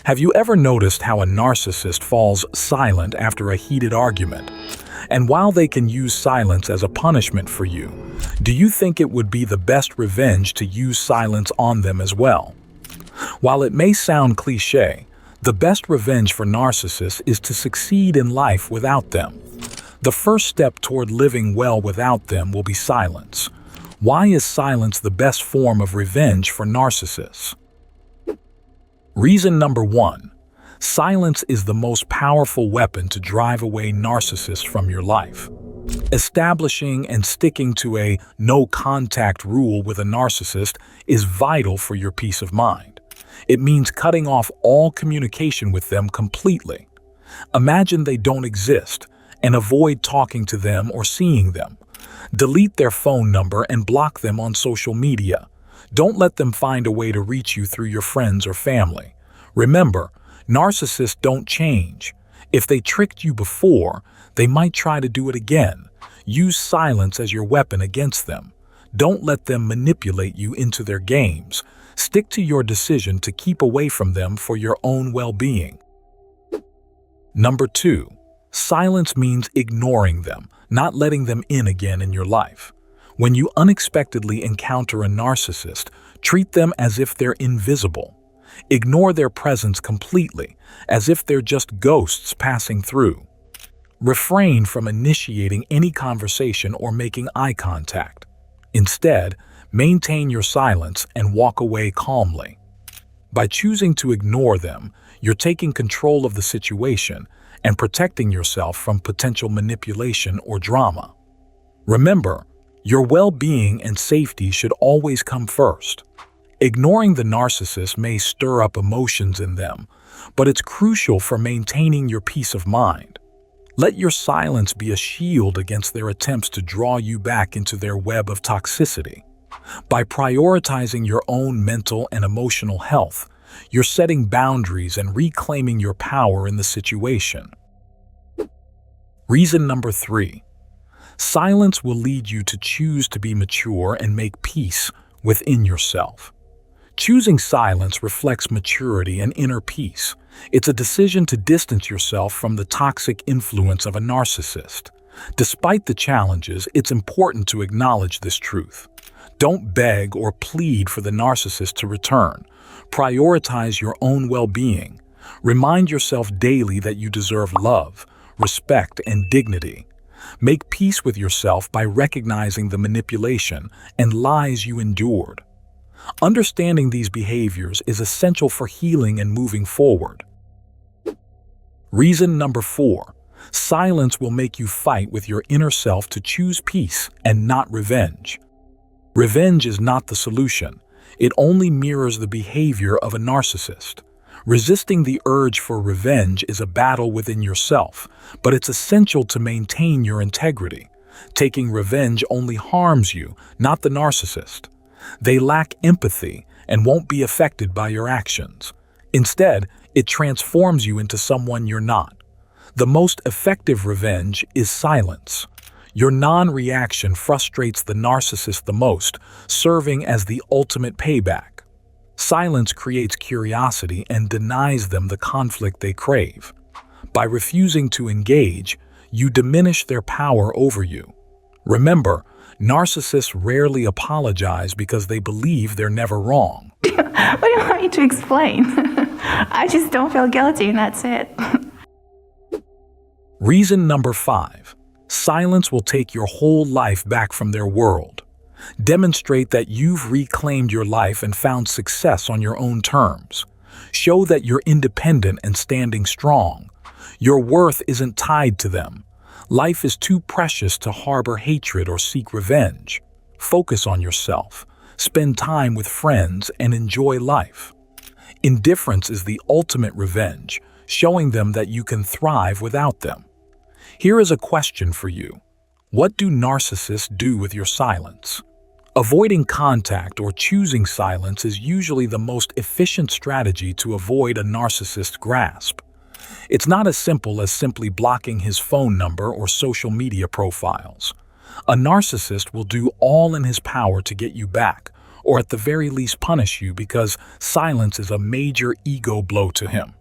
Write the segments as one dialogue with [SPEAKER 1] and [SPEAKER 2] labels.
[SPEAKER 1] Have you ever noticed how a narcissist falls silent after a heated argument? And while they can use silence as a punishment for you, do you think it would be the best revenge to use silence on them as well? While it may sound cliché, the best revenge for narcissists is to succeed in life without them. The first step toward living well without them will be silence. Why is silence the best form of revenge for narcissists? Reason number 1. Silence is the most powerful weapon to drive away narcissists from your life. Establishing and sticking to a no-contact rule with a narcissist is vital for your peace of mind. It means cutting off all communication with them completely. Imagine they don't exist, and avoid talking to them or seeing them. Delete their phone number and block them on social media. Don't let them find a way to reach you through your friends or family. Remember, narcissists don't change. If they tricked you before, they might try to do it again. Use silence as your weapon against them. Don't let them manipulate you into their games. Stick to your decision to keep away from them for your own well-being. Number 2. Silence means ignoring them, not letting them in again in your life. When you unexpectedly encounter a narcissist, treat them as if they're invisible. Ignore their presence completely, as if they're just ghosts passing through. Refrain from initiating any conversation or making eye contact. Instead, maintain your silence and walk away calmly. By choosing to ignore them, you're taking control of the situation and protecting yourself from potential manipulation or drama. Remember, your well-being and safety should always come first. Ignoring the narcissist may stir up emotions in them, but it's crucial for maintaining your peace of mind. Let your silence be a shield against their attempts to draw you back into their web of toxicity. By prioritizing your own mental and emotional health, you're setting boundaries and reclaiming your power in the situation. Reason number 3. Silence will lead you to choose to be mature and make peace within yourself. Choosing silence reflects maturity and inner peace. It's a decision to distance yourself from the toxic influence of a narcissist. Despite the challenges, it's important to acknowledge this truth. Don't beg or plead for the narcissist to return. Prioritize your own well-being. Remind yourself daily that you deserve love, respect, and dignity. Make peace with yourself by recognizing the manipulation and lies you endured. Understanding these behaviors is essential for healing and moving forward. Reason number 4. Silence will make you fight with your inner self to choose peace and not revenge. Revenge is not the solution. It only mirrors the behavior of a narcissist. Resisting the urge for revenge is a battle within yourself, but it's essential to maintain your integrity. Taking revenge only harms you, not the narcissist. They lack empathy and won't be affected by your actions. Instead, it transforms you into someone you're not. The most effective revenge is silence. Your non-reaction frustrates the narcissist the most, serving as the ultimate payback. Silence creates curiosity and denies them the conflict they crave. By refusing to engage, you diminish their power over you. Remember, narcissists rarely apologize because they believe they're never wrong.
[SPEAKER 2] What do you want me to explain? I just don't feel guilty and that's it.
[SPEAKER 1] Reason number 5. Silence will take your whole life back from their world. Demonstrate that you've reclaimed your life and found success on your own terms. Show that you're independent and standing strong. Your worth isn't tied to them. Life is too precious to harbor hatred or seek revenge. Focus on yourself. Spend time with friends and enjoy life. Indifference is the ultimate revenge, showing them that you can thrive without them. Here is a question for you. What do narcissists do with your silence? Avoiding contact or choosing silence is usually the most efficient strategy to avoid a narcissist's grasp. It's not as simple as simply blocking his phone number or social media profiles. A narcissist will do all in his power to get you back, or at the very least punish you because silence is a major ego blow to him.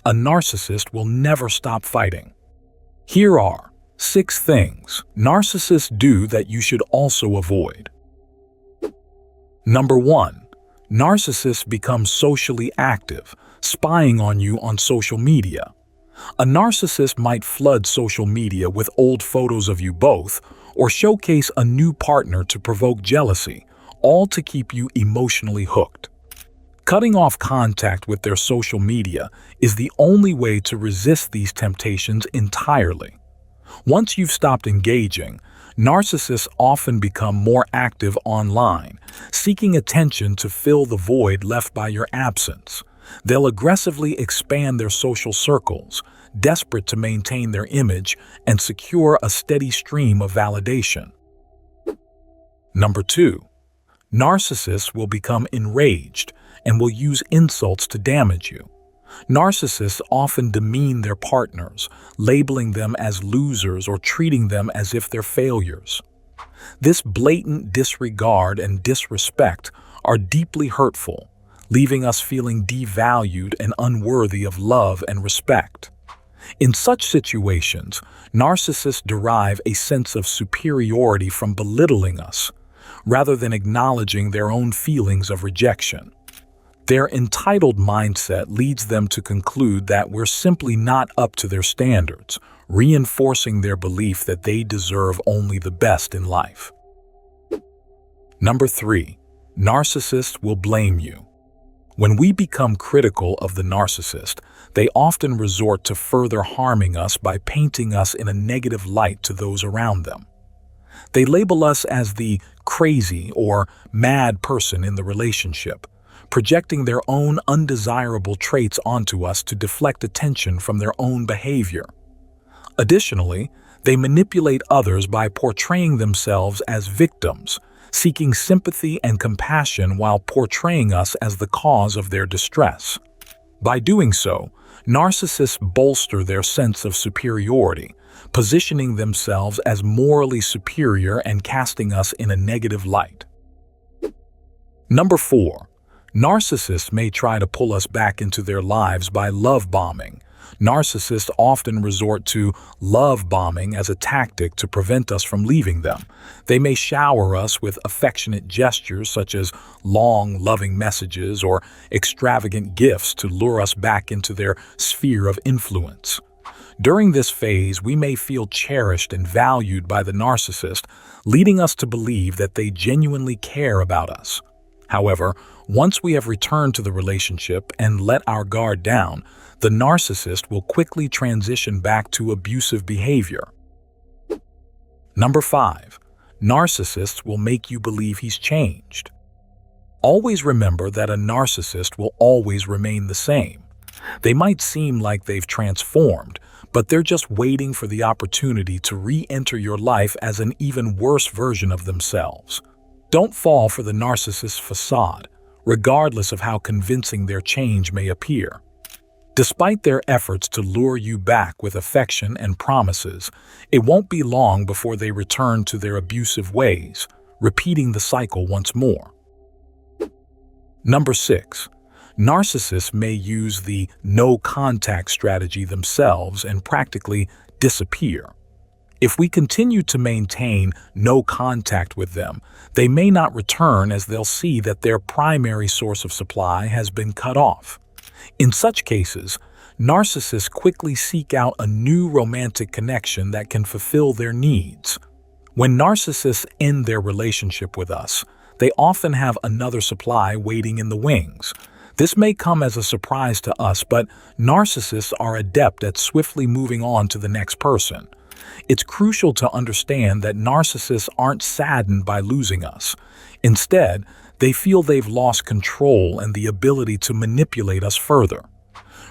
[SPEAKER 1] a narcissist will never stop fighting. Here are 6 things narcissists do that you should also avoid. Number 1. Narcissists become socially active, spying on you on social media. A narcissist might flood social media with old photos of you both, or showcase a new partner to provoke jealousy, all to keep you emotionally hooked. Cutting off contact with their social media is the only way to resist these temptations entirely. Once you've stopped engaging, narcissists often become more active online, seeking attention to fill the void left by your absence. They'll aggressively expand their social circles, desperate to maintain their image and secure a steady stream of validation. Number 2. Narcissists will become enraged and will use insults to damage you. Narcissists often demean their partners, labeling them as losers or treating them as if they're failures. This blatant disregard and disrespect are deeply hurtful, leaving us feeling devalued and unworthy of love and respect. In such situations, narcissists derive a sense of superiority from belittling us, rather than acknowledging their own feelings of rejection. Their entitled mindset leads them to conclude that we're simply not up to their standards, reinforcing their belief that they deserve only the best in life. Number 3. Narcissists will blame you. When we become critical of the narcissist, they often resort to further harming us by painting us in a negative light to those around them. They label us as the crazy or mad person in the relationship, projecting their own undesirable traits onto us to deflect attention from their own behavior. Additionally, they manipulate others by portraying themselves as victims, seeking sympathy and compassion while portraying us as the cause of their distress. By doing so, narcissists bolster their sense of superiority, positioning themselves as morally superior and casting us in a negative light. Number 4. Narcissists may try to pull us back into their lives by love bombing. Narcissists often resort to love bombing as a tactic to prevent us from leaving them. They may shower us with affectionate gestures such as long, loving messages or extravagant gifts to lure us back into their sphere of influence. During this phase, we may feel cherished and valued by the narcissist, leading us to believe that they genuinely care about us. However, once we have returned to the relationship and let our guard down, the narcissist will quickly transition back to abusive behavior. Number 5. Narcissists will make you believe he's changed. Always remember that a narcissist will always remain the same. They might seem like they've transformed, but they're just waiting for the opportunity to re-enter your life as an even worse version of themselves. Don't fall for the narcissist's facade, regardless of how convincing their change may appear. Despite their efforts to lure you back with affection and promises, it won't be long before they return to their abusive ways, repeating the cycle once more. Number 6. Narcissists may use the no-contact strategy themselves and practically disappear. If we continue to maintain no contact with them, they may not return as they'll see that their primary source of supply has been cut off. In such cases, narcissists quickly seek out a new romantic connection that can fulfill their needs. When narcissists end their relationship with us, they often have another supply waiting in the wings. This may come as a surprise to us, but narcissists are adept at swiftly moving on to the next person. It's crucial to understand that narcissists aren't saddened by losing us. Instead, they feel they've lost control and the ability to manipulate us further.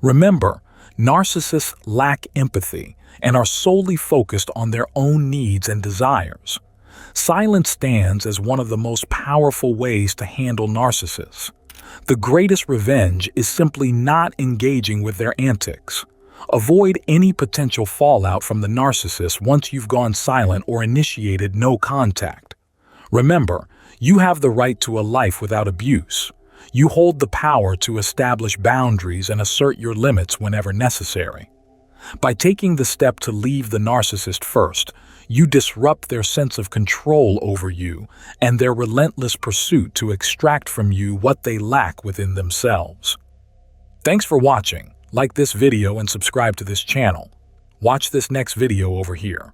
[SPEAKER 1] Remember, narcissists lack empathy and are solely focused on their own needs and desires. Silence stands as one of the most powerful ways to handle narcissists. The greatest revenge is simply not engaging with their antics. Avoid any potential fallout from the narcissist once you've gone silent or initiated no contact. Remember, you have the right to a life without abuse. You hold the power to establish boundaries and assert your limits whenever necessary. By taking the step to leave the narcissist first, you disrupt their sense of control over you and their relentless pursuit to extract from you what they lack within themselves. Thanks for watching. Like this video and subscribe to this channel. Watch this next video over here.